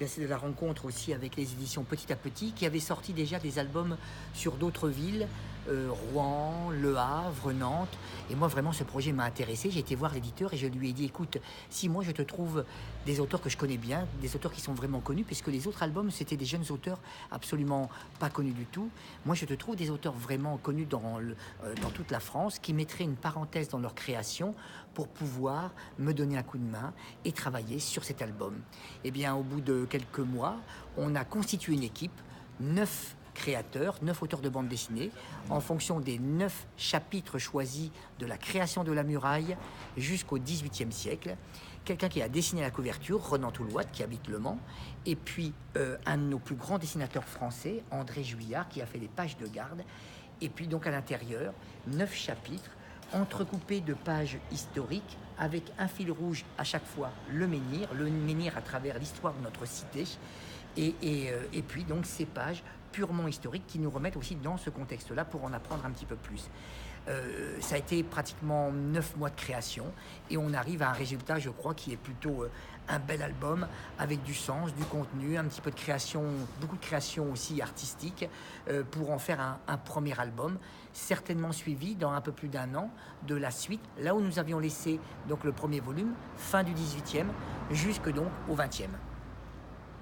C'est de la rencontre aussi avec les éditions Petit à Petit qui avaient sorti déjà des albums sur d'autres villes, Rouen, Le Havre, Nantes. Et moi vraiment ce projet m'a intéressé. J'ai été voir l'éditeur et je lui ai dit écoute, si moi je te trouve des auteurs que je connais bien, des auteurs qui sont vraiment connus, puisque les autres albums c'était des jeunes auteurs absolument pas connus du tout. Moi je te trouve des auteurs vraiment connus dans toute la France qui mettraient une parenthèse dans leur création pour pouvoir me donner un coup de main et travailler sur cet album. Eh bien au bout de quelques mois, on a constitué une équipe, 9 créateurs, 9 auteurs de bande dessinée, en fonction des 9 chapitres choisis de la création de la muraille jusqu'au XVIIIe siècle. Quelqu'un qui a dessiné la couverture, Renan Toulouat, qui habite Le Mans, et puis un de nos plus grands dessinateurs français, André Juillard, qui a fait des pages de garde, et puis donc à l'intérieur, 9 chapitres, entrecoupés de pages historiques, avec un fil rouge à chaque fois, le menhir à travers l'histoire de notre cité, et puis donc ces pages purement historiques qui nous remettent aussi dans ce contexte-là pour en apprendre un petit peu plus. Ça a été pratiquement 9 mois de création et on arrive à un résultat, je crois, qui est plutôt un bel album avec du sens, du contenu, un petit peu de création, beaucoup de création aussi artistique pour en faire un premier album, certainement suivi dans un peu plus d'un an de la suite, là où nous avions laissé donc le premier volume, fin du 18e, jusque donc au 20e.